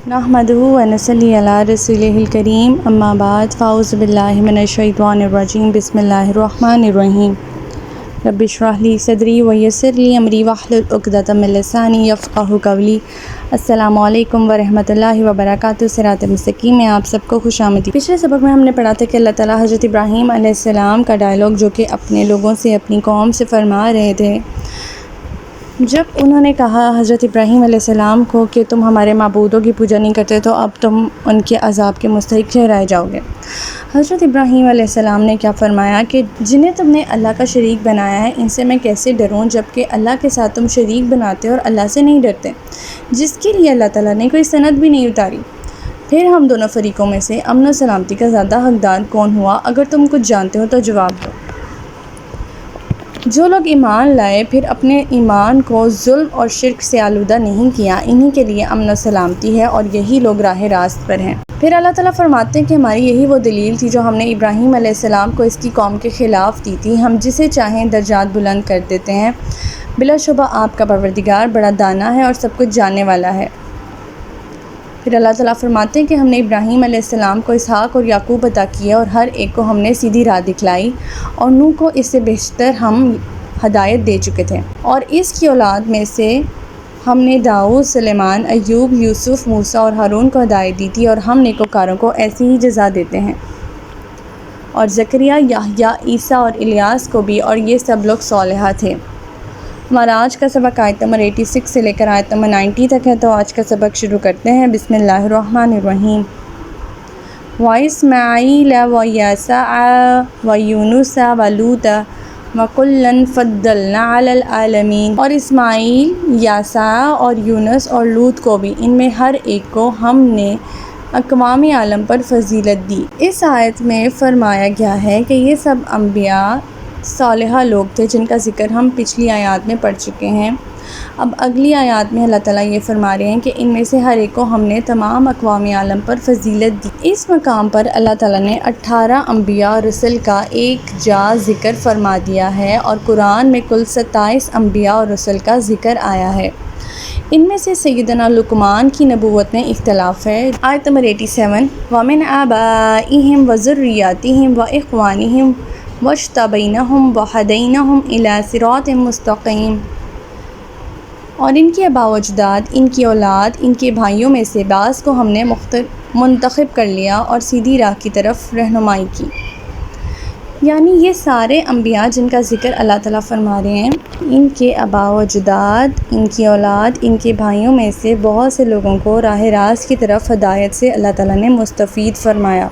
نحمدہ و نصلی علی رسولہ الکریم اما بعد فاعوذ باللہ من الشیطان الرجیم بسم اللہ الرحمن الرحیم رب اشرح لی صدری ویسر لی امری واحلل عقدۃ من لسانی یفقہوا قولی۔ السلام علیکم ورحمۃ اللہ وبرکاتہ۔ صراط مستقیم میں آپ سب کو خوش آمدید۔ پچھلے سبق میں ہم نے پڑھا تھا کہ اللہ تعالیٰ حضرت ابراہیم علیہ السلام کا ڈائلاگ جو کہ اپنے لوگوں سے، اپنی قوم سے فرما رہے تھے، جب انہوں نے کہا حضرت ابراہیم علیہ السلام کو کہ تم ہمارے معبودوں کی پوجا نہیں کرتے تو اب تم ان کے عذاب کے مستحق ٹھہرائے جاؤ گے۔ حضرت ابراہیم علیہ السلام نے کیا فرمایا کہ جنہیں تم نے اللہ کا شریک بنایا ہے ان سے میں کیسے ڈروں جبکہ اللہ کے ساتھ تم شریک بناتے اور اللہ سے نہیں ڈرتے، جس کے لیے اللہ تعالیٰ نے کوئی سند بھی نہیں اتاری۔ پھر ہم دونوں فریقوں میں سے امن و سلامتی کا زیادہ حقدار کون ہوا؟ اگر تم کچھ جانتے ہو تو جواب دو۔ جو لوگ ایمان لائے پھر اپنے ایمان کو ظلم اور شرک سے آلودہ نہیں کیا، انہی کے لیے امن و سلامتی ہے اور یہی لوگ راہ راست پر ہیں۔ پھر اللہ تعالیٰ فرماتے ہیں کہ ہماری یہی وہ دلیل تھی جو ہم نے ابراہیم علیہ السلام کو اس کی قوم کے خلاف دی تھی، ہم جسے چاہیں درجات بلند کر دیتے ہیں، بلا شبہ آپ کا پروردگار بڑا دانا ہے اور سب کچھ جاننے والا ہے۔ پھر اللہ تعالیٰ فرماتے ہیں کہ ہم نے ابراہیم علیہ السلام کو اسحاق اور یعقوب عطا کیے اور ہر ایک کو ہم نے سیدھی راہ دکھلائی، اور نوح کو اس سے بیشتر ہم ہدایت دے چکے تھے، اور اس کی اولاد میں سے ہم نے داؤد، سلیمان، ایوب، یوسف، موسیٰ اور ہارون کو ہدایت دی تھی، اور ہم نیکوکاروں کو ایسی ہی جزا دیتے ہیں، اور زکریا، یحییٰ، عیسیٰ اور الیاس کو بھی، اور یہ سب لوگ صالحہ تھے۔ ہمارا آج کا سبق آیت نمبر 86 سے لے کر آیت نمبر 90 تک ہے، تو آج کا سبق شروع کرتے ہیں۔ بسم اللہ الرحمن الرحیم۔ وَإِسْمَاعِيلَ وَيَسَعَ وَيُونُسَ وَلُوطَ وَكُلًّا فَضَّلْنَا عَلَى الْعَالَمِينَ۔ اور اسماعیل، یاسع اور یونس اور لوط کو بھی، ان میں ہر ایک کو ہم نے اقوام عالم پر فضیلت دی۔ اس آیت میں فرمایا گیا ہے کہ یہ سب انبیاء صالحہ لوگ تھے جن کا ذکر ہم پچھلی آیات میں پڑھ چکے ہیں۔ اب اگلی آیات میں اللہ تعالیٰ یہ فرما رہے ہیں کہ ان میں سے ہر ایک کو ہم نے تمام اقوام عالم پر فضیلت دی۔ اس مقام پر اللہ تعالیٰ نے 18 انبیاء اور رسل کا ایک جا ذکر فرما دیا ہے، اور قرآن میں کل 27 انبیاء اور رسل کا ذکر آیا ہے۔ ان میں سے سیدنا لقمان کی نبوت میں اختلاف ہے۔ آیت نمبر 87، وَمِنْ آبَائِهِمْ وَذُرِّيَّاتِهِمْ وَإِخْوَانِهِمْ وَاجْتَبَيْنَاهُمْ وَهَدَيْنَاهُمْ إِلَىٰ صِرَاطٍ مُّسْتَقِيمٍ۔ اور ان کے آباء و اجداد، ان کی اولاد، ان کے بھائیوں میں سے بعض کو ہم نے منتخب کر لیا اور سیدھی راہ کی طرف رہنمائی کی۔ یعنی یہ سارے انبیاء جن کا ذکر اللہ تعالیٰ فرما رہے ہیں، ان کے آباء و اجداد، ان کی اولاد، ان کے بھائیوں میں سے بہت سے لوگوں کو راہ راست کی طرف ہدایت سے اللہ تعالیٰ نے مستفید فرمایا۔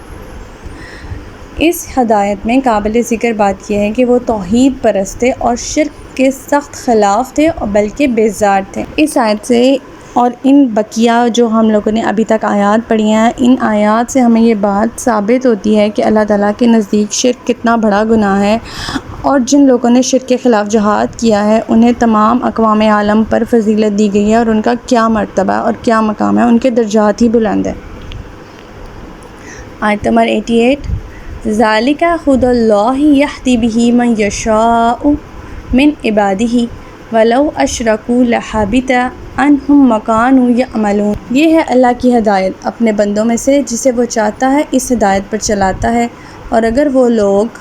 اس ہدایت میں قابل ذکر بات یہ ہے کہ وہ توحید پرست تھے اور شرک کے سخت خلاف تھے، اور بلکہ بیزار تھے۔ اس آیت سے اور ان بقیہ جو ہم لوگوں نے ابھی تک آیات پڑھی ہیں، ان آیات سے ہمیں یہ بات ثابت ہوتی ہے کہ اللہ تعالیٰ کے نزدیک شرک کتنا بڑا گناہ ہے، اور جن لوگوں نے شرک کے خلاف جہاد کیا ہے انہیں تمام اقوام عالم پر فضیلت دی گئی ہے، اور ان کا کیا مرتبہ اور کیا مقام ہے، ان کے درجات ہی بلند ہیں۔ آیت نمبر 88، ذَلِكَ هُدَى اللَّهِ يَهْدِي بِهِ مَن يَشَاءُ مِنْ عِبَادِهِ وَلَوْ أَشْرَكُوا لَحَبِطَ عَنْهُمْ مَا كَانُوا يَعْمَلُونَ۔ یہ ہے اللہ کی ہدایت اپنے بندوں میں سے جسے وہ چاہتا ہے اس ہدایت پر چلاتا ہے، اور اگر وہ لوگ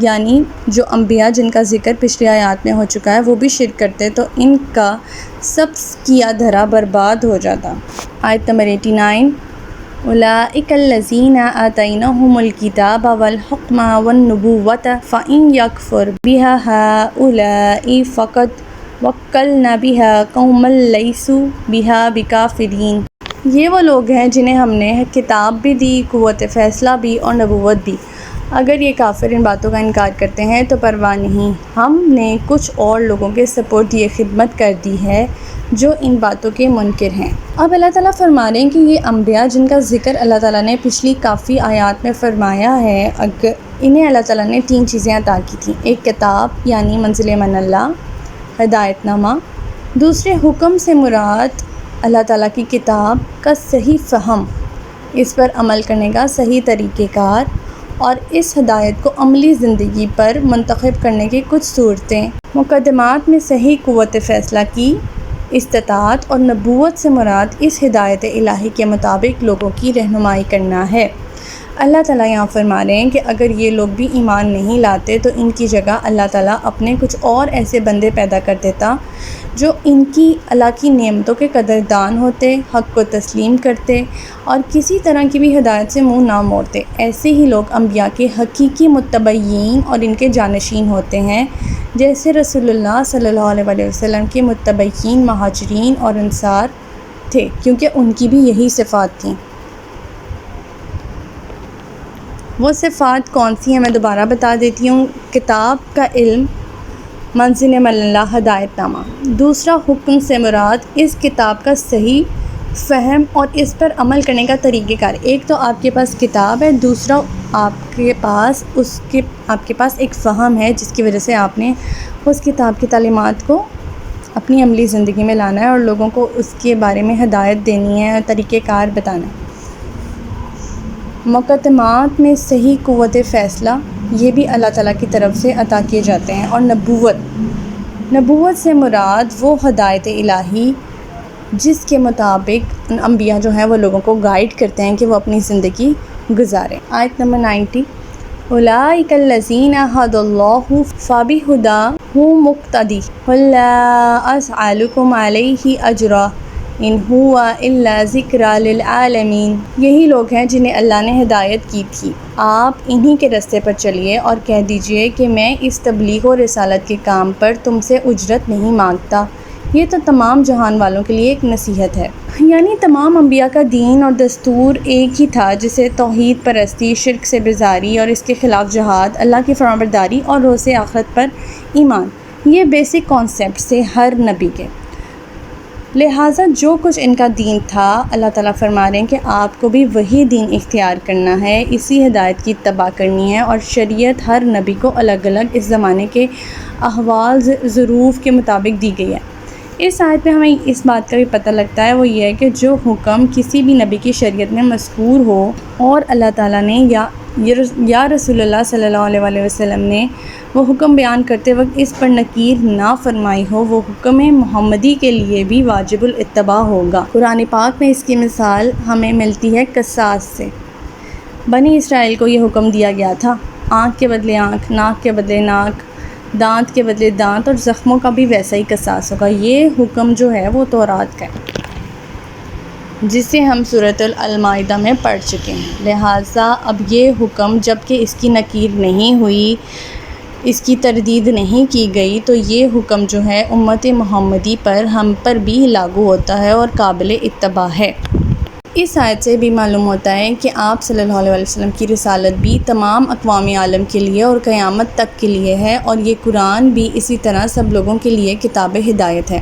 یعنی جو انبیاء جن کا ذکر پچھلی آیات میں ہو چکا ہے وہ بھی شرک کرتے تو ان کا سب کیا دھرا برباد ہو جاتا۔ آیت نمبر 89، أُولَٰئِكَ الَّذِينَ آتَيْنَاهُمُ الْكِتَابَ وَالْحُكْمَ وَالنُّبُوَّةَ فَإِن يَكْفُرْ بِهَا هَٰؤُلَاءِ فَقَدْ وَكَّلْنَا بِهَا قَوْمًا لَيْسُوا بِهَا بِكَافِرِينَ۔ یہ وہ لوگ ہیں جنہیں ہم نے کتاب بھی دی، قوت فیصلہ بھی اور نبوت بھی۔ اگر یہ کافر ان باتوں کا انکار کرتے ہیں تو پرواہ نہیں، ہم نے کچھ اور لوگوں کے سپرد یہ خدمت کر دی ہے جو ان باتوں کے منکر ہیں۔ اب اللہ تعالیٰ فرما رہے ہیں کہ یہ انبیاء جن کا ذکر اللہ تعالیٰ نے پچھلی کافی آیات میں فرمایا ہے، اگر انہیں اللہ تعالیٰ نے 3 چیزیں عطا کی تھیں۔ ایک کتاب یعنی منزل من اللہ، ہدایت نامہ، دوسرے حکم سے مراد اللہ تعالیٰ کی کتاب کا صحیح فہم، اس پر عمل کرنے کا صحیح طریقہ کار، اور اس ہدایت کو عملی زندگی پر منتخب کرنے کی کچھ صورتیں۔ مقدمات میں صحیح قوت فیصلہ کی استطاعت اور نبوت سے مراد اس ہدایت الہی کے مطابق لوگوں کی رہنمائی کرنا ہے۔ اللہ تعالیٰ یہاں فرما رہے ہیں کہ اگر یہ لوگ بھی ایمان نہیں لاتے تو ان کی جگہ اللہ تعالیٰ اپنے کچھ اور ایسے بندے پیدا کر دیتا جو ان کی اللہ کی نعمتوں کے قدردان ہوتے، حق کو تسلیم کرتے اور کسی طرح کی بھی ہدایت سے منہ نہ موڑتے۔ ایسے ہی لوگ انبیاء کے حقیقی متبعین اور ان کے جانشین ہوتے ہیں، جیسے رسول اللہ صلی اللہ علیہ وسلم کے متبعین مہاجرین اور انصار تھے، کیونکہ ان کی بھی یہی صفات تھیں۔ وہ صفات کون سی ہیں میں دوبارہ بتا دیتی ہوں۔ کتاب کا علم، منزل اللہ ہدایت نامہ۔ دوسرا، حکم سے مراد اس کتاب کا صحیح فہم اور اس پر عمل کرنے کا طریقہ کار۔ ایک تو آپ کے پاس کتاب ہے، دوسرا آپ کے پاس ایک فہم ہے جس کی وجہ سے آپ نے اس کتاب کی تعلیمات کو اپنی عملی زندگی میں لانا ہے اور لوگوں کو اس کے بارے میں ہدایت دینی ہے اور طریقہ کار بتانا ہے۔ مقدمات میں صحیح قوت فیصلہ یہ بھی اللہ تعالیٰ کی طرف سے عطا کیے جاتے ہیں۔ اور نبوت سے مراد وہ ہدایت الہی جس کے مطابق انبیاء جو ہیں وہ لوگوں کو گائیڈ کرتے ہیں کہ وہ اپنی زندگی گزاریں۔ آیت نمبر 90، اولئک الذین ھدی اللہ فبہداہ مقتدی قل لا اسألکم علیہ اجرا ان ہوا الا ذکری للعالمین۔ یہی لوگ ہیں جنہیں اللہ نے ہدایت کی تھی، آپ انہی کے راستے پر چلیے اور کہہ دیجئے کہ میں اس تبلیغ و رسالت کے کام پر تم سے اجرت نہیں مانگتا، یہ تو تمام جہان والوں کے لیے ایک نصیحت ہے۔ یعنی تمام انبیاء کا دین اور دستور ایک ہی تھا، جسے توحید پرستی، شرک سے بیزاری اور اس کے خلاف جہاد، اللہ کی فرمانبرداری اور روز آخرت پر ایمان، یہ بیسک کانسیپٹس تھے ہر نبی کے۔ لہٰذا جو کچھ ان کا دین تھا، اللہ تعالیٰ فرما رہے ہیں کہ آپ کو بھی وہی دین اختیار کرنا ہے، اسی ہدایت کی اتباع کرنی ہے، اور شریعت ہر نبی کو الگ الگ اس زمانے کے احوال ظروف کے مطابق دی گئی ہے۔ اس آیت میں ہمیں اس بات کا بھی پتہ لگتا ہے، وہ یہ ہے کہ جو حکم کسی بھی نبی کی شریعت میں مذکور ہو اور اللہ تعالیٰ نے یا رسول اللہ صلی اللہ علیہ وسلم نے وہ حکم بیان کرتے وقت اس پر نکیر نہ فرمائی ہو، وہ حکم محمدی کے لیے بھی واجب الاتباع ہوگا۔ قرآن پاک میں اس کی مثال ہمیں ملتی ہے قصاص سے۔ بنی اسرائیل کو یہ حکم دیا گیا تھا، آنکھ کے بدلے آنکھ، ناک کے بدلے ناک، دانت کے بدلے دانت، اور زخموں کا بھی ویسا ہی قصاص ہوگا۔ یہ حکم جو ہے وہ تورات کا ہے، جسے ہم سورۃ المائدہ میں پڑھ چکے ہیں۔ لہٰذا اب یہ حکم جب کہ اس کی نکیر نہیں ہوئی، اس کی تردید نہیں کی گئی، تو یہ حکم جو ہے امت محمدی پر، ہم پر بھی لاگو ہوتا ہے اور قابل اتباع ہے۔ اس آیت سے بھی معلوم ہوتا ہے کہ آپ صلی اللہ علیہ وسلم کی رسالت بھی تمام اقوام عالم کے لیے اور قیامت تک کے لیے ہے، اور یہ قرآن بھی اسی طرح سب لوگوں کے لیے کتاب ہدایت ہے۔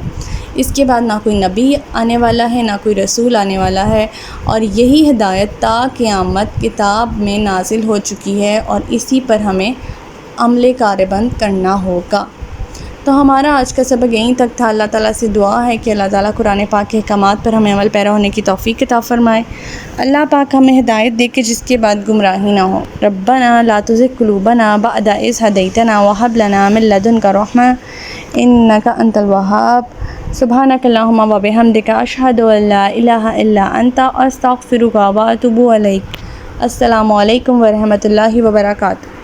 اس کے بعد نہ کوئی نبی آنے والا ہے، نہ کوئی رسول آنے والا ہے، اور یہی ہدایت تا قیامت کتاب میں نازل ہو چکی ہے، اور اسی پر ہمیں عمل کاربند کرنا ہوگا۔ تو ہمارا آج کا سبق یہیں تک تھا۔ اللہ تعالیٰ سے دعا ہے کہ اللہ تعالیٰ قرآن پاک کے احکامات پر ہمیں عمل پیرا ہونے کی توفیق عطا فرمائے۔ اللہ پاک ہمیں ہدایت دے کے جس کے بعد گمراہی نہ ہو۔ ربنا لا تزغ قلوبنا بعد إذ هديتنا وهب لنا من لدنك رحمة إنك أنت الوهاب۔ سبحانك اللهم وبحمدك أشهد أن لا إله إلا أنت أستغفرك وأتوب إليك۔ السلام علیکم ورحمۃ اللہ وبرکاتہ۔